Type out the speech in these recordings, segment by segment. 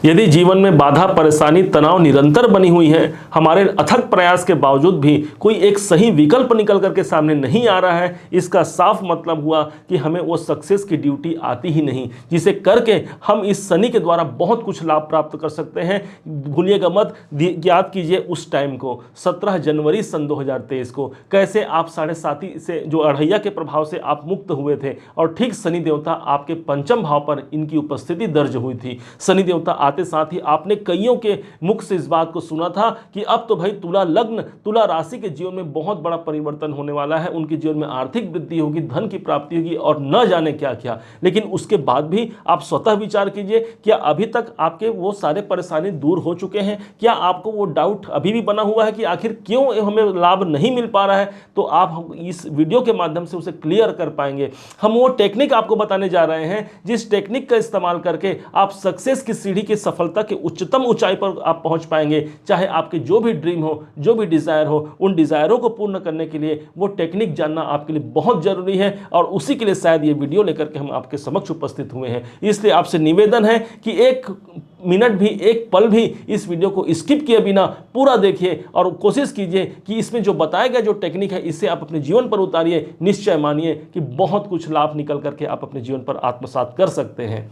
यदि जीवन में बाधा, परेशानी, तनाव निरंतर बनी हुई है, हमारे अथक प्रयास के बावजूद भी कोई एक सही विकल्प निकल करके सामने नहीं आ रहा है, इसका साफ मतलब हुआ कि हमें वो सक्सेस की ड्यूटी आती ही नहीं, जिसे करके हम इस शनि के द्वारा बहुत कुछ लाभ प्राप्त कर सकते हैं। भूलिएगा मत, याद कीजिए उस टाइम को, 17 जनवरी सन 2023 को, कैसे आप 7.5 से जो अढ़ैया के प्रभाव से आप मुक्त हुए थे, और ठीक शनि देवता आपके पंचम भाव पर इनकी उपस्थिति दर्ज हुई थी। शनि देवता आते साथ ही आपने कईयों के मुख से इस बात को सुना था कि अब तो भाई तुला लग्न, तुला राशि के जीवन में बहुत बड़ा परिवर्तन होने वाला है, उनके जीवन में आर्थिक वृद्धि होगी, धन की प्राप्ति होगी और न जाने क्या क्या। लेकिन उसके बाद भी आप स्वतः विचार कीजिए, क्या अभी तक आपके वो सारे परेशानी दूर हो चुके हैं? क्या आपको वो डाउट अभी भी बना हुआ है कि आखिर क्यों हमें लाभ नहीं मिल पा रहा है? तो आप इस वीडियो के माध्यम से उसे क्लियर कर पाएंगे। हम वो टेक्निक आपको बताने जा रहे हैं जिस टेक्निक का इस्तेमाल करके आप सक्सेस की सीढ़ी की सफलता के उच्चतम ऊंचाई पर आप पहुंच पाएंगे। चाहे आपके जो भी ड्रीम हो, जो भी डिजायर हो, उन डिजायरों को पूर्ण करने के लिए वो टेक्निक जानना आपके लिए बहुत जरूरी है, और उसी के लिए शायद ये वीडियो लेकर के हम आपके समक्ष उपस्थित हुए हैं। इसलिए आपसे निवेदन है कि एक मिनट भी, एक पल भी इस वीडियो को स्किप किए बिना पूरा देखिए और कोशिश कीजिए कि इसमें जो बताया गया जो टेक्निक है इसे आप अपने जीवन पर उतारिए। निश्चय मानिए कि बहुत कुछ लाभ निकल करके आप अपने जीवन पर आत्मसात कर सकते हैं।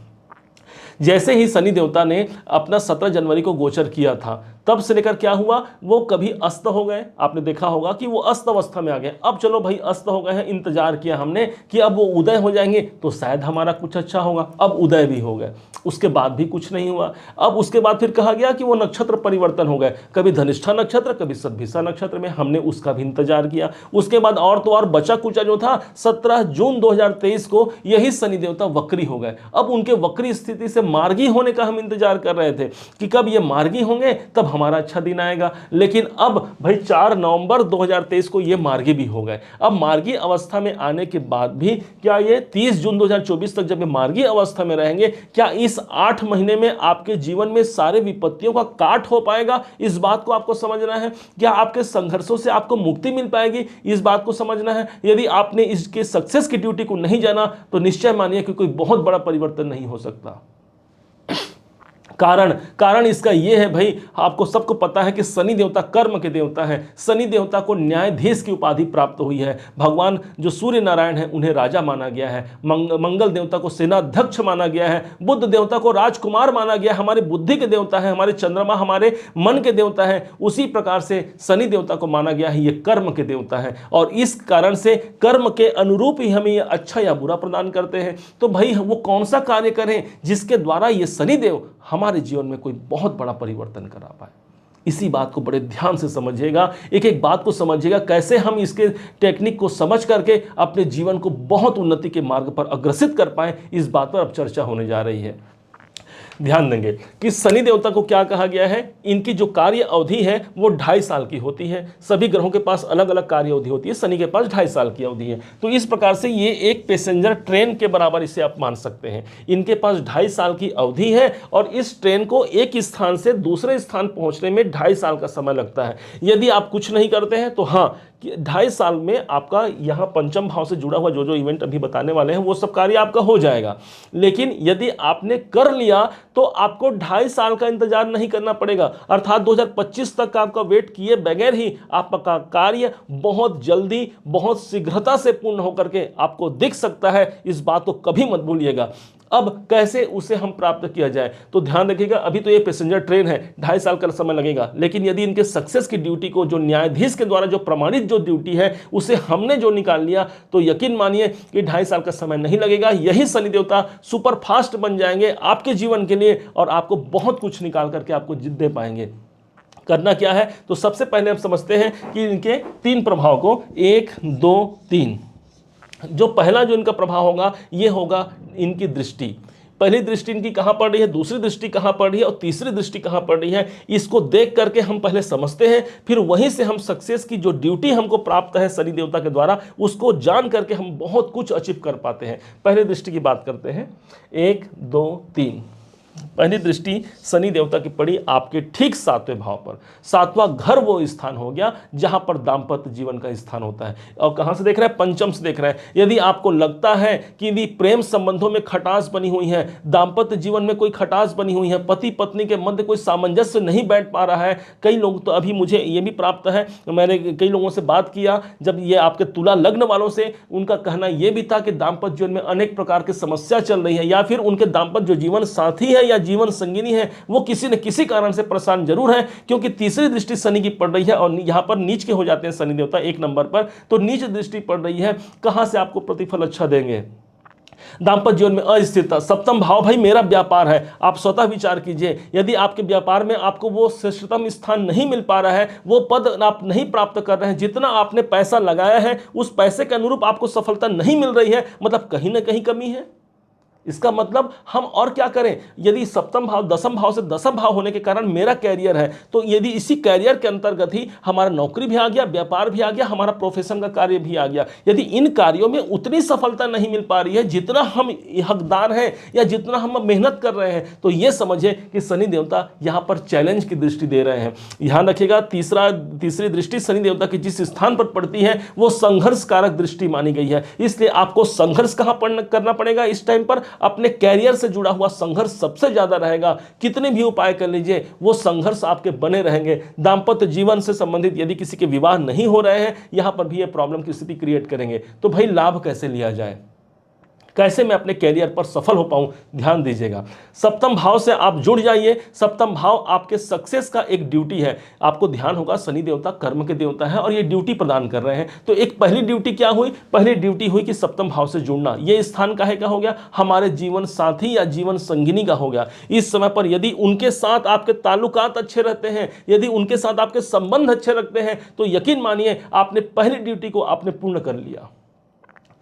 जैसे ही शनि देवता ने अपना 17 जनवरी को गोचर किया था, तब से लेकर क्या हुआ, वो कभी अस्त हो गए, आपने देखा होगा कि वो अस्त अवस्था में आ गए। अब चलो भाई अस्त हो गए हैं, इंतजार किया हमने कि अब वो उदय हो जाएंगे तो शायद हमारा कुछ अच्छा होगा। अब उदय भी हो गए, उसके बाद भी कुछ नहीं हुआ। अब उसके बाद फिर कहा गया कि वो नक्षत्र परिवर्तन हो गए, कभी धनिष्ठा नक्षत्र, कभी सद्भिषा नक्षत्र में, हमने उसका भी इंतजार किया। उसके बाद और तो और बचा कुचा जो था, 17 जून 2023 को यही शनि देवता वक्री हो गए। अब उनके वक्री स्थिति से मार्गी होने का हम इंतजार कर रहे थे कि कब ये मार्गी होंगे तब हमारा अच्छा दिन आएगा। लेकिन अब भाई 4 नवंबर 2023 को ये मार्गी भी हो गए। अब मार्गी अवस्था में आने के बाद भी क्या ये 30 जून 2024 तक जब ये मार्गी अवस्था में रहेंगे, क्या इस 8 महीने में आपके जीवन में सारे विपत्तियों का काट हो पाएगा? इस बात को आपको समझना है। क्या आपके संघर्षों से आपको मुक्ति मिल पाएगी? इस बात को समझना है। यदि आपने इसके सक्सेस की ड्यूटी को नहीं जाना तो निश्चय मानिए कि कोई बहुत बड़ा परिवर्तन नहीं हो सकता। कारण इसका यह है भाई, आपको सबको पता है कि शनि देवता कर्म के देवता है। शनि देवता को न्यायाधीश की उपाधि प्राप्त हुई है। भगवान जो सूर्य नारायण है उन्हें राजा माना गया है। मंगल देवता को सेनाध्यक्ष माना गया है। बुध देवता को राजकुमार माना गया, हमारे बुद्धि के देवता है। हमारे चंद्रमा हमारे मन के देवता है। उसी प्रकार से शनि देवता को माना गया है, ये कर्म के देवता है, और इस कारण से कर्म के अनुरूप ही हमें ये अच्छा या बुरा प्रदान करते हैं। तो भाई वो कौन सा कार्य करें जिसके द्वारा ये शनि देव हमारे जीवन में कोई बहुत बड़ा परिवर्तन करा पाए? इसी बात को बड़े ध्यान से समझिएगा, एक एक बात को समझिएगा, कैसे हम इसके टेक्निक को समझ करके अपने जीवन को बहुत उन्नति के मार्ग पर अग्रसित कर पाए, इस बात पर अब चर्चा होने जा रही है। ध्यान देंगे कि शनि देवता को क्या कहा गया है, इनकी जो कार्य अवधि है वो 2.5 साल की होती है। सभी ग्रहों के पास अलग अलग कार्य अवधि होती है, शनि के पास 2.5 साल की अवधि है। तो इस प्रकार से ये एक पैसेंजर ट्रेन के बराबर इसे आप मान सकते हैं। इनके पास 2.5 साल की अवधि है, और इस ट्रेन को एक स्थान से दूसरे स्थान पहुंचने में 2.5 साल का समय लगता है। यदि आप कुछ नहीं करते हैं तो हाँ, 2.5 साल में आपका यहाँ पंचम भाव से जुड़ा हुआ जो जो इवेंट अभी बताने वाले हैं वो सब कार्य आपका हो जाएगा। लेकिन यदि आपने कर लिया तो आपको 2.5 साल का इंतजार नहीं करना पड़ेगा, अर्थात 2025 तक का आपका वेट किए बगैर ही आपका कार्य बहुत जल्दी, बहुत शीघ्रता से पूर्ण होकर के आपको दिख सकता है। इस बात को कभी मत भूलिएगा। अब कैसे उसे हम प्राप्त किया जाए, तो ध्यान रखिएगा, अभी तो ये पैसेंजर ट्रेन है, 2.5 साल का समय लगेगा। लेकिन यदि इनके सक्सेस की ड्यूटी को जो न्यायाधीश के द्वारा जो प्रमाणित जो ड्यूटी है उसे हमने जो निकाल लिया, तो यकीन मानिए कि 2.5 साल का समय नहीं लगेगा। यही शनि देवता सुपर फास्ट बन जाएंगे आपके जीवन के लिए, और आपको बहुत कुछ निकाल करके आपको जीत दे पाएंगे। करना क्या है, तो सबसे पहले हम समझते हैं कि इनके 3 प्रभाव को, 1 2 3। जो पहला जो इनका प्रभाव होगा ये होगा इनकी दृष्टि। पहली दृष्टि इनकी कहां पड़ रही है, दूसरी दृष्टि कहां पड़ रही है और तीसरी दृष्टि कहां पड़ रही है, इसको देख करके हम पहले समझते हैं। फिर वहीं से हम सक्सेस की जो ड्यूटी हमको प्राप्त है शनि देवता के द्वारा, उसको जान करके हम बहुत कुछ अचीव कर पाते हैं। पहली दृष्टि की बात करते हैं, 1 2 3। पहली दृष्टि शनि देवता की पड़ी आपके ठीक 7वें भाव पर। 7वां घर वो स्थान हो गया जहां पर दाम्पत्य जीवन का स्थान होता है। और कहां से देख रहे हैं? पंचम से देख रहे हैं। यदि आपको लगता है कि यदि प्रेम संबंधों में खटास बनी हुई है, दाम्पत्य जीवन में कोई खटास बनी हुई है, पति पत्नी के मध्य कोई सामंजस्य नहीं बैठ पा रहा है, कई लोग तो अभी मुझे ये भी प्राप्त है, मैंने कई लोगों से बात किया जब ये आपके तुला लग्न वालों से, उनका कहना यह भी था कि दाम्पत्य जीवन में अनेक प्रकार की समस्या चल रही है, या फिर उनके दाम्पत्य जो जीवन साथी है या जीवन संगिनी है वो किसी न किसी कारण से परेशान जरूर है, क्योंकि तीसरी दृष्टि शनि की पड़ रही है और यहां पर नीच के हो जाते हैं शनि देवता 1 नंबर पर, तो नीच दृष्टि पड़ रही है। कहां से आपको प्रतिफल अच्छा देंगे? दाम्पत्य जीवन में अस्थिरता। 7वां भाव भाई मेरा व्यापार है, आप स्वतः विचार कीजिए, यदि आपके व्यापार में आपको वो श्रेष्ठतम स्थान नहीं मिल पा रहा है, वो पद आप नहीं प्राप्त कर रहे हैं, जितना आपने पैसा लगाया है उस पैसे के अनुरूप आपको सफलता नहीं मिल रही है, मतलब कहीं ना कहीं कमी है। इसका मतलब हम और क्या करें? यदि 7वां भाव 10वां भाव से 10वां भाव होने के कारण मेरा कैरियर है, तो यदि इसी कैरियर के अंतर्गत ही हमारा नौकरी भी आ गया, व्यापार भी आ गया, हमारा प्रोफेशन का कार्य भी आ गया, यदि इन कार्यों में उतनी सफलता नहीं मिल पा रही है जितना हम हकदार हैं या जितना हम मेहनत कर रहे हैं, तो ये समझे कि शनि देवता यहां पर चैलेंज की दृष्टि दे रहे हैं। ध्यान रखिएगा, तीसरी दृष्टि शनि देवता की जिस स्थान पर पड़ती है वो संघर्ष कारक दृष्टि मानी गई है, इसलिए आपको संघर्ष कहां करना पड़ेगा? इस टाइम पर अपने कैरियर से जुड़ा हुआ संघर्ष सबसे ज्यादा रहेगा। कितने भी उपाय कर लीजिए वो संघर्ष आपके बने रहेंगे। दाम्पत्य जीवन से संबंधित यदि किसी के विवाह नहीं हो रहे हैं, यहां पर भी ये प्रॉब्लम की स्थिति क्रिएट करेंगे। तो भाई लाभ कैसे लिया जाए, कैसे मैं अपने कैरियर पर सफल हो पाऊं? ध्यान दीजिएगा, 7वां भाव से आप जुड़ जाइए। 7वां भाव आपके सक्सेस का एक ड्यूटी है। आपको ध्यान होगा शनि देवता कर्म के देवता है और ये ड्यूटी प्रदान कर रहे हैं। तो एक पहली ड्यूटी क्या हुई? पहली ड्यूटी हुई कि 7वां भाव से जुड़ना। ये स्थान काहे का हो गया? हमारे जीवन साथी या जीवन संगिनी का हो गया। इस समय पर यदि उनके साथ आपके ताल्लुकात अच्छे रहते हैं, यदि उनके साथ आपके संबंध अच्छे रखते हैं, तो यकीन मानिए आपने पहली ड्यूटी को आपने पूर्ण कर लिया।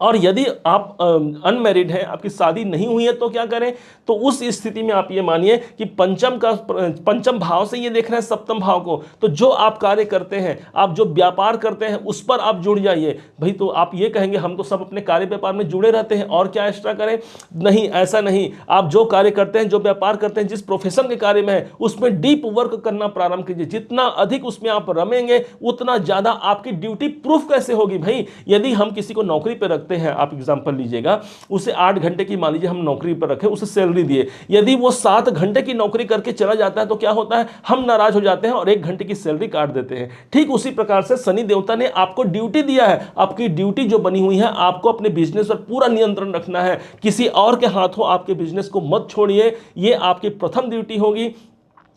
और यदि आप अनमैरिड हैं, आपकी शादी नहीं हुई है, तो क्या करें? तो उस स्थिति में आप ये मानिए कि पंचम भाव से ये देख रहे हैं 7वां भाव को, तो जो आप कार्य करते हैं, आप जो व्यापार करते हैं उस पर आप जुड़ जाइए भाई। तो आप ये कहेंगे हम तो सब अपने कार्य व्यापार में जुड़े रहते हैं और क्या एक्स्ट्रा करें? नहीं, ऐसा नहीं। आप जो कार्य करते हैं, जो व्यापार करते हैं, जिस प्रोफेशन के कार्य में है उसमें डीप वर्क करना प्रारंभ कीजिए। जितना अधिक उसमें आप रमेंगे उतना ज्यादा आपकी ड्यूटी प्रूफ कैसे होगी भाई? यदि हम किसी को नौकरी पर रखते हैं, आप एग्जांपल लीजिएगा, उसे 8 घंटे की मान लीजिए हम नौकरी पर रखे, उसे सैलरी दिए, यदि वो 7 घंटे की नौकरी करके चला जाता है तो क्या होता है? हम नाराज हो जाते हैं और 1 घंटे की सैलरी काट देते हैं। ठीक उसी प्रकार से शनि देवता ने आपको ड्यूटी दिया है। आपकी ड्यूटी जो बनी हुई है, आपको अपने बिजनेस पर पूरा नियंत्रण रखना है। किसी और के हाथों आपके बिजनेस को मत छोड़िए, ये आपकी प्रथम ड्यूटी होगी।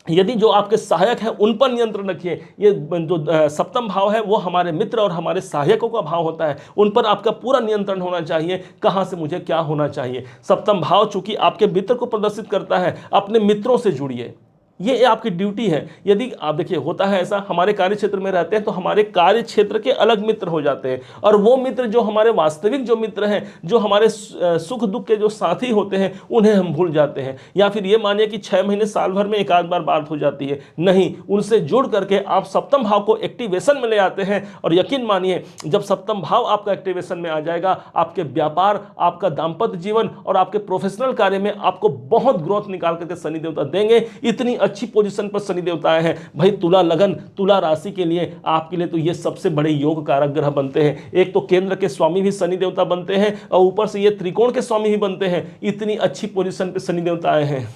यदि जो आपके सहायक हैं उन पर नियंत्रण रखिए। ये जो 7वां भाव है वो हमारे मित्र और हमारे सहायकों का भाव होता है, उन पर आपका पूरा नियंत्रण होना चाहिए। कहां से मुझे क्या होना चाहिए? 7वां भाव चूंकि आपके मित्र को प्रदर्शित करता है, अपने मित्रों से जुड़िए, ये आपकी ड्यूटी है। यदि आप देखिए होता है ऐसा, हमारे कार्य क्षेत्र में रहते हैं तो हमारे कार्य क्षेत्र के अलग मित्र हो जाते हैं, और वो मित्र जो हमारे वास्तविक जो मित्र हैं, जो हमारे सुख दुख के जो साथी होते हैं, उन्हें हम भूल जाते हैं। या फिर ये मानिए कि 6 महीने साल भर में एक आध बार बात हो जाती है, नहीं, उनसे जुड़ करके आप 7वां भाव को एक्टिवेशन में ले आते हैं। और यकीन मानिए जब 7वां भाव आपका एक्टिवेशन में आ जाएगा, आपके व्यापार, आपका दाम्पत्य जीवन और आपके प्रोफेशनल कार्य में आपको बहुत ग्रोथ निकाल करके शनि देवता देंगे। इतनी अच्छी पोजीशन पर शनि देवता आए हैं भाई। तुला लगन, तुला राशि के लिए, आपके लिए तो ये सबसे बड़े योग कारक ग्रह बनते हैं। एक तो केंद्र के स्वामी भी शनि देवता बनते हैं और ऊपर से ये त्रिकोण के स्वामी भी बनते हैं। इतनी अच्छी पोजीशन पे शनि देवता आए हैं।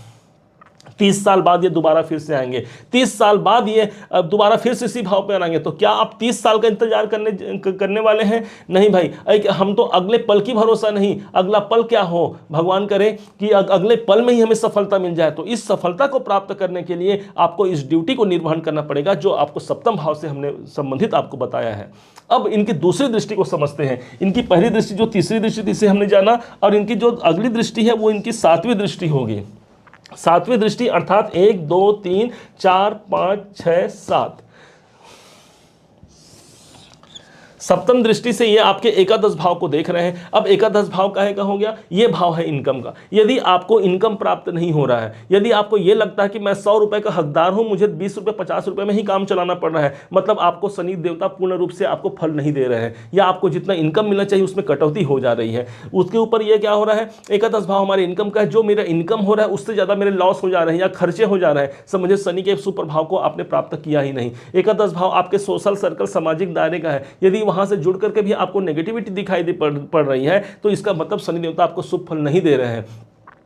30 साल बाद ये दोबारा फिर से आएंगे, 30 साल बाद ये दोबारा फिर से इसी भाव पर आएंगे। तो क्या आप 30 साल का इंतजार करने वाले हैं? नहीं भाई, हम तो अगले पल की भरोसा नहीं, अगला पल क्या हो भगवान करे कि अगले पल में ही हमें सफलता मिल जाए। तो इस सफलता को प्राप्त करने के लिए आपको इस ड्यूटी को निर्वहन करना पड़ेगा जो आपको 7वां भाव से हमने संबंधित आपको बताया है। अब इनकी दूसरी दृष्टि को समझते हैं। इनकी पहली दृष्टि जो तीसरी दृष्टि थी इसे हमने जाना, और इनकी जो अगली दृष्टि है वो इनकी 7वीं दृष्टि होगी। 7वीं दृष्टि अर्थात 1 2 3 4 5 6 7, सप्तम दृष्टि से ये आपके एकादश भाव को देख रहे हैं। अब एकादश भाव काहे का हो गया? ये भाव है इनकम का। यदि आपको इनकम प्राप्त नहीं हो रहा है, यदि आपको ये लगता है कि मैं 100 रुपए का हकदार हूं, मुझे 20 रुपए 50 रुपए में ही काम चलाना पड़ रहा है, मतलब आपको शनि देवता पूर्ण रूप से आपको फल नहीं दे रहे हैं, या आपको जितना इनकम मिलना चाहिए उसमें कटौती हो जा रही है। उसके ऊपर ये क्या हो रहा है? एकादश भाव हमारे इनकम का है, जो मेरा इनकम हो रहा है उससे ज्यादा मेरे लॉस हो जा रहे हैं या खर्चे हो जा रहे हैं, समझे शनि के सुप्रभाव को आपने प्राप्त किया ही नहीं। एकादश भाव आपके सोशल सर्कल, सामाजिक दायरे का है। यदि वहां से जुड़ करके भी आपको नेगेटिविटी दिखाई पड़ रही है, तो इसका मतलब शनि देवता आपको शुभ फल नहीं दे रहे हैं।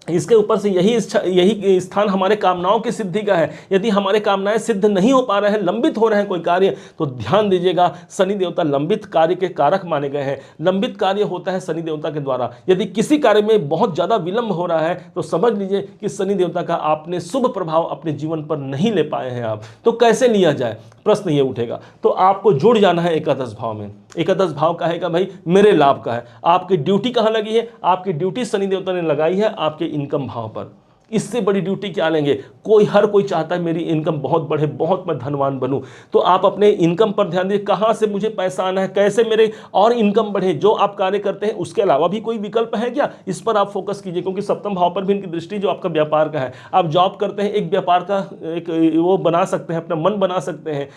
इसके ऊपर से यही स्थान हमारे कामनाओं की सिद्धि का है। यदि हमारे कामनाएं सिद्ध नहीं हो पा रहे हैं, लंबित हो रहे हैं कोई कार्य, तो ध्यान दीजिएगा, शनि देवता लंबित कार्य के कारक माने गए हैं। लंबित कार्य होता है शनि देवता के द्वारा। यदि किसी कार्य में बहुत ज्यादा विलंब हो रहा है, तो समझ लीजिए कि शनि देवता का आपने शुभ प्रभाव अपने जीवन पर नहीं ले पाए हैं आप। तो कैसे लिया जाए, प्रश्न ये उठेगा। तो आपको जुड़ जाना है एकादश भाव में। एकादश भाव कहेगा भाई मेरे लाभ का है। आपकी ड्यूटी कहां लगी है? आपकी ड्यूटी शनि देवता ने लगाई है आपके इनकम भाव पर। इससे बड़ी ड्यूटी क्या लेंगे? हर कोई चाहता है मेरी इनकम बहुत बढ़े, बहुत मैं धनवान बनूं। तो आप अपने इनकम पर ध्यान दीजिए, कहां से मुझे पैसा आना है, कैसे मेरे और इनकम बढ़े। जो आप कार्य करते हैं उसके अलावा भी कोई विकल्प है क्या, इस पर आप फोकस कीजिए, क्योंकि सप्तम भाव पर भी इनकी दृष्टि जो आपका व्यापार का है। आप जॉब करते हैं, एक व्यापार का एक वो बना सकते हैं, अपना मन बना सकते हैं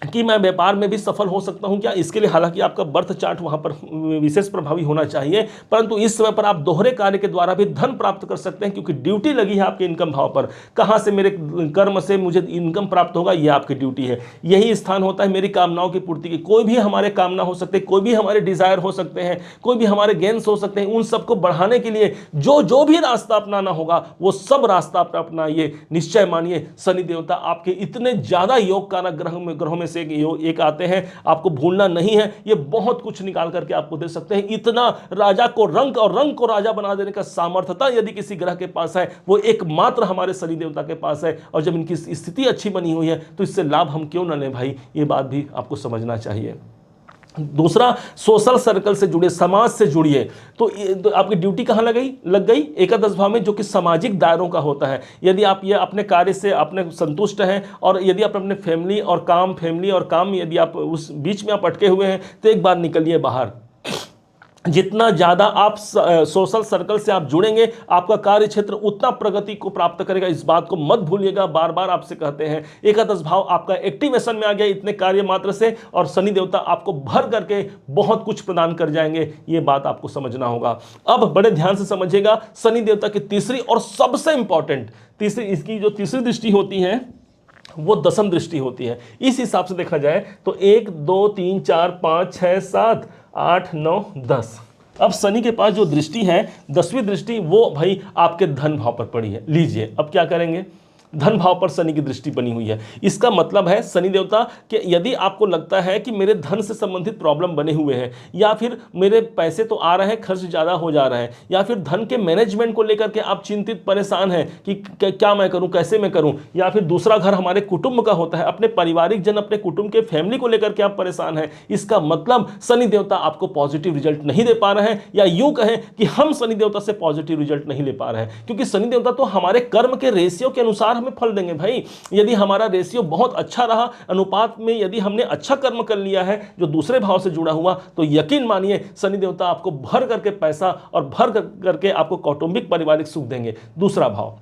कि मैं व्यापार में भी सफल हो सकता हूं क्या। इसके लिए हालांकि आपका बर्थ चार्ट वहां पर विशेष प्रभावी होना चाहिए, परंतु इस समय पर आप दोहरे कार्य के द्वारा भी धन प्राप्त कर सकते हैं, क्योंकि ड्यूटी लगी है आपके इनकम भाव पर। कहां से मेरे कर्म से मुझे इनकम प्राप्त होगा, यह आपकी ड्यूटी है। यही स्थान होता है मेरी कामनाओं की पूर्ति की। कोई भी हमारे कामना हो सकते हैं, कोई भी हमारे डिजायर हो सकते हैं, कोई भी हमारे गेन्स हो सकते हैं। उन सबको बढ़ाने के लिए जो भी रास्ता अपनाना होगा, वो सब रास्ता अपनाइए। निश्चय मानिए, शनि देवता आपके इतने ज्यादा योग कारक ग्रहों में से एक आते हैं, आपको भूलना नहीं है। ये बहुत कुछ निकाल करके आपको दे सकते हैं। इतना राजा को रंक और रंक को राजा बना देने का सामर्थ्यता यदि किसी ग्रह के पास है, वो एकमात्र हमारे शनि देवता के पास है। और जब इनकी स्थिति अच्छी बनी हुई है, तो इससे लाभ हम क्यों ना लें भाई, ये बात भी आपको समझना चाहिए। दूसरा, सोशल सर्कल से जुड़े, समाज से जुड़िए। तो आपकी ड्यूटी कहां लग गई? एकादश भाव में, जो कि सामाजिक दायरों का होता है। यदि आप ये अपने कार्य से अपने संतुष्ट हैं, और यदि आप अपने फैमिली और काम यदि आप उस बीच में आप अटके हुए हैं, तो एक बार निकलिए बाहर। जितना ज्यादा आप सोशल सर्कल से आप जुड़ेंगे, आपका कार्य क्षेत्र उतना प्रगति को प्राप्त करेगा। इस बात को मत भूलिएगा, बार बार आपसे कहते हैं। एकादश भाव आपका एक्टिवेशन में आ गया इतने कार्य मात्र से, और शनि देवता आपको भर करके बहुत कुछ प्रदान कर जाएंगे। ये बात आपको समझना होगा। अब बड़े ध्यान से समझिएगा, शनि देवता की तीसरी और सबसे इंपॉर्टेंट इसकी जो तीसरी दृष्टि होती है, वो दशम दृष्टि होती है। इस हिसाब से देखा जाए तो 1 2 3 4 5 6 7 8 9 10। अब शनि के पास जो दृष्टि है, 10वीं दृष्टि, वो भाई आपके धन भाव पर पड़ी है। लीजिए, अब क्या करेंगे? धन भाव पर शनि की दृष्टि बनी हुई है। इसका मतलब है शनि देवता कि यदि आपको लगता है कि मेरे धन से संबंधित प्रॉब्लम बने हुए हैं, या फिर मेरे पैसे तो आ रहे हैं, खर्च ज़्यादा हो जा रहा है, या फिर धन के मैनेजमेंट को लेकर के आप चिंतित परेशान हैं कि क्या मैं करूं, कैसे मैं करूं, या फिर दूसरा घर हमारे कुटुंब का होता है, अपने पारिवारिक जन, अपने कुटुंब के फैमिली को लेकर के आप परेशान हैं, इसका मतलब शनि देवता आपको पॉजिटिव रिजल्ट नहीं दे पा रहे हैं, या यूं कहें कि हम शनि देवता से पॉजिटिव रिजल्ट नहीं ले पा रहे हैं। क्योंकि शनि देवता तो हमारे कर्म के रेशियो के अनुसार हमें फल देंगे भाई। यदि हमारा रेशियो बहुत अच्छा रहा, अनुपात में यदि हमने अच्छा कर्म कर लिया है जो दूसरे भाव से जुड़ा हुआ, तो यकीन मानिए शनि देवता आपको भर करके पैसा और भर करके आपको कौटुंबिक पारिवारिक सुख देंगे। दूसरा भाव,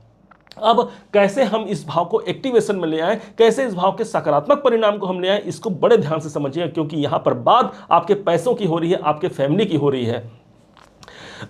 अब कैसे हम इस भाव को एक्टिवेशन में ले आए, कैसे इस भाव के सकारात्मक परिणाम को हम ले आए, इसको बड़े ध्यान से समझिए, क्योंकि यहां पर बात आपके पैसों की हो रही है, आपके फैमिली की हो रही है।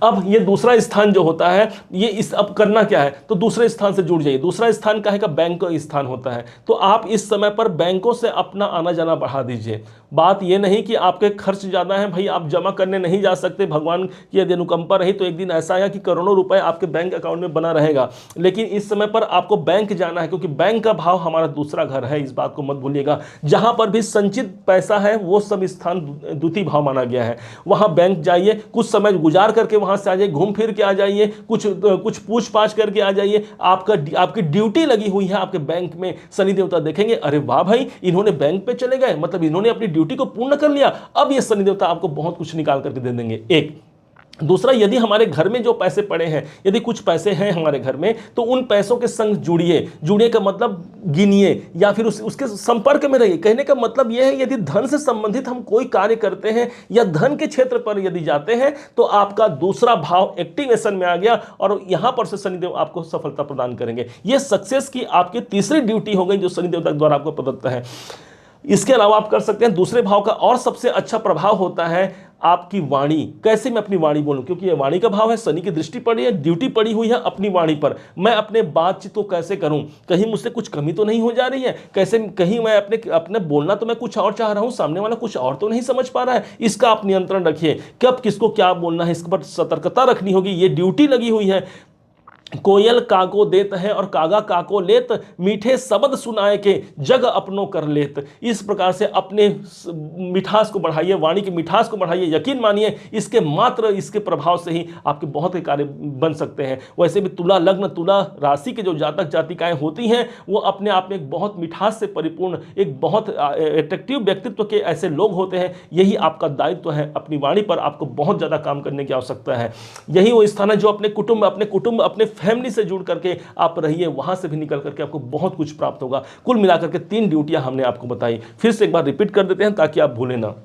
अब ये दूसरा स्थान जो होता है, ये इस अब करना क्या है, तो दूसरे स्थान से जुड़ जाइए। दूसरा स्थान का है का बैंक का स्थान होता है। तो आप इस समय पर बैंकों से अपना आना जाना बढ़ा दीजिए। बात ये नहीं कि आपके खर्च ज़्यादा है भाई, आप जमा करने नहीं जा सकते, भगवान की यदि अनुकंपा रही तो एक दिन ऐसा आया कि करोड़ों रुपए आपके बैंक अकाउंट में बना रहेगा, लेकिन इस समय पर आपको बैंक जाना है, क्योंकि बैंक का भाव हमारा दूसरा घर है। इस बात को मत भूलिएगा। जहां पर भी संचित पैसा है, वो सब स्थान द्वितीय भाव माना गया है। वहां बैंक जाइए, कुछ समय गुजार करके वहां से आ जाइए, घूम फिर के आ जाइए, कुछ पूछ पाछ करके आ जाइए। आपकी ड्यूटी लगी हुई है आपके बैंक में। शनि देवता देखेंगे, अरे वाह भाई, इन्होंने बैंक पे चले गए, मतलब इन्होंने अपनी ड्यूटी को पूर्ण कर लिया। अब ये शनि देवता आपको बहुत कुछ निकाल करके दे देंगे। एक दूसरा, यदि हमारे घर में जो पैसे पड़े हैं, यदि कुछ पैसे हैं हमारे घर में, तो उन पैसों के संग जुड़िए। जुड़िए का मतलब गिनिए या फिर उसके संपर्क में रहिए। कहने का मतलब यह है, यदि धन से संबंधित हम कोई कार्य करते हैं या धन के क्षेत्र पर यदि जाते हैं, तो आपका दूसरा भाव एक्टिवेशन में आ गया और यहां पर से शनिदेव आपको सफलता प्रदान करेंगे। यह सक्सेस की आपकी तीसरी ड्यूटी हो गई जो शनिदेव द्वारा आपको प्रदत्त है। इसके अलावा आप कर सकते हैं दूसरे भाव का और सबसे अच्छा प्रभाव होता है आपकी वाणी। कैसे मैं अपनी वाणी बोलूं, क्योंकि ये वाणी का भाव है, शनि की दृष्टि पड़ी है, ड्यूटी पड़ी हुई है अपनी वाणी पर। मैं अपने बातचीत को कैसे करूं, कहीं मुझसे कुछ कमी तो नहीं हो जा रही है, कैसे कहीं मैं अपने बोलना तो मैं कुछ और चाह रहा हूं, सामने वाला कुछ और तो नहीं समझ पा रहा है। इसका आप नियंत्रण रखिए, कब किसको क्या बोलना है इस पर सतर्कता रखनी होगी। ये ड्यूटी लगी हुई है। कोयल काको देत है और कागा काको लेत, मीठे शब्द सुनाए के जग अपनों कर लेत। इस प्रकार से अपने मिठास को बढ़ाइए, वाणी की मिठास को बढ़ाइए। यकीन मानिए इसके मात्र इसके प्रभाव से ही आपके बहुत ही कार्य बन सकते हैं। वैसे भी तुला लग्न, तुला राशि के जो जातक जातिकाएं होती हैं, वो अपने आप में एक बहुत मिठास से परिपूर्ण, एक बहुत एट्रैक्टिव व्यक्तित्व के ऐसे लोग होते हैं। यही आपका दायित्व है, अपनी वाणी पर आपको बहुत ज़्यादा काम करने की आवश्यकता है। यही वो स्थान है जो अपने कुटुंब अपने फैमिली से जुड़ करके आप रहिए, वहां से भी निकल करके आपको बहुत कुछ प्राप्त होगा। कुल मिलाकर के 3 ड्यूटियां हमने आपको बताई, फिर से एक बार रिपीट कर देते हैं ताकि आप भूलें ना।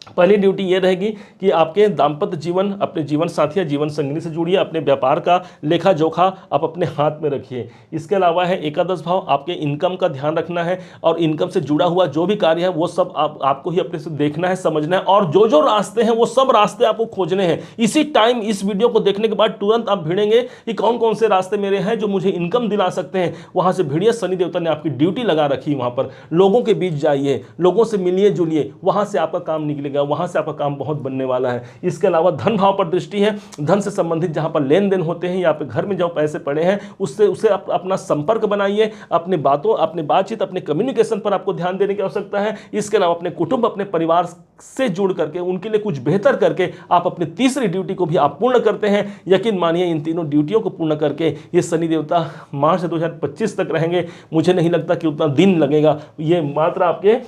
पहली ड्यूटी ये रहेगी कि आपके दाम्पत्य जीवन, अपने जीवन साथी या जीवन संगिनी से जुड़िए। अपने व्यापार का लेखा जोखा आप अपने हाथ में रखिए। इसके अलावा है एकादश भाव, आपके इनकम का ध्यान रखना है और इनकम से जुड़ा हुआ जो भी कार्य है वो सब आपको ही अपने से देखना है, समझना है, और जो जो रास्ते हैं वो सब रास्ते आपको खोजने हैं। इसी टाइम इस वीडियो को देखने के बाद तुरंत आप भिड़ेंगे कि कौन कौन से रास्ते मेरे हैं जो मुझे इनकम दिला सकते हैं। वहां से भिड़िए, शनि देवता ने आपकी ड्यूटी लगा रखी। वहां पर लोगों के बीच जाइए, लोगों से मिलिए जुलिए, वहां से आपका काम निकलेगा, वहां से आपका काम बहुत बनने वाला है। इसके अलावा धन भाव पर दृष्टि है। धन से संबंधित जहां पर लेन देन होते हैं या आपके घर में जो पैसे पड़े हैं उसे अपना संपर्क बनाइए। अपने बातचीत, अपने कम्युनिकेशन पर आपको ध्यान देने की आवश्यकता है। इसके अलावा अपने कुटुंब, अपने परिवार से जुड़ करके उनके लिए कुछ बेहतर करके आप अपनी तीसरी ड्यूटी को भी आप पूर्ण करते हैं। यकीन मानिए इन तीनों ड्यूटियों को पूर्ण करके ये शनि देवता मार्च 2025 तक रहेंगे। मुझे नहीं लगता कि उतना दिन लगेगा, ये मात्र आपके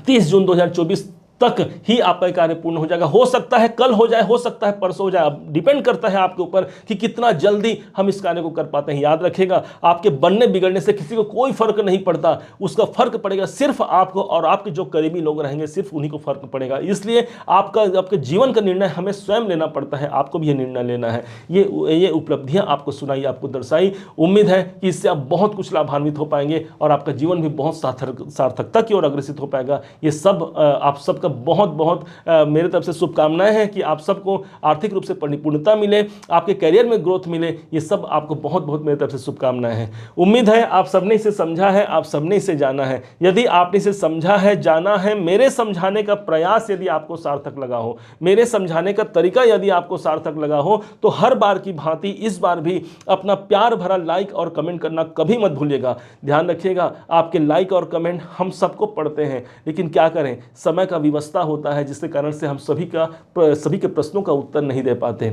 30 जून 2024 तक ही आपका कार्य पूर्ण हो जाएगा। हो सकता है कल हो जाए, हो सकता है परसों हो जाए, अब डिपेंड करता है आपके ऊपर कि कितना जल्दी हम इस कार्य को कर पाते हैं। याद रखिएगा, आपके बनने बिगड़ने से किसी को कोई फर्क नहीं पड़ता, उसका फर्क पड़ेगा सिर्फ आपको, और आपके जो करीबी लोग रहेंगे सिर्फ उन्हीं को फर्क पड़ेगा। इसलिए आपके जीवन का निर्णय हमें स्वयं लेना पड़ता है, आपको भी ये निर्णय लेना है। ये उपलब्धियां आपको सुनाई, आपको दर्शाई। उम्मीद है कि इससे आप बहुत कुछ लाभान्वित हो पाएंगे और आपका जीवन भी बहुत सार्थकता की ओर अग्रसित हो पाएगा। ये सब आप सबका बहुत बहुत मेरे तरफ से शुभकामनाएं हैं कि आप सबको आर्थिक रूप से परिपूर्णता मिले, आपके करियर में ग्रोथ मिले। ये सब आपको बहुत बहुत मेरे तरफ से शुभकामनाएं हैं। उम्मीद है आप सबने इसे समझा है, आप सबने इसे जाना है। यदि आपने इसे समझा है, जाना है, मेरे समझाने का प्रयास यदि आपको सार्थक लगा हो, मेरे समझाने का तरीका यदि आपको सार्थक लगा हो, तो हर बार की भांति इस बार भी अपना प्यार भरा लाइक और कमेंट करना कभी मत भूलिएगा। ध्यान रखिएगा, आपके लाइक और कमेंट हम सबको पढ़ते हैं, लेकिन क्या करें, समय का व्यवस्था होता है जिसके कारण से हम सभी के प्रश्नों का उत्तर नहीं दे पाते।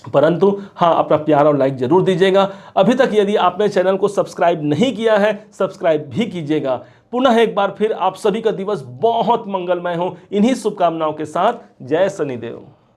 परंतु हाँ, अपना प्यार और लाइक जरूर दीजिएगा। अभी तक यदि आपने चैनल को सब्सक्राइब नहीं किया है, सब्सक्राइब भी कीजिएगा। पुनः एक बार फिर आप सभी का दिवस बहुत मंगलमय हो, इन्हीं शुभकामनाओं के साथ। जय शनिदेव।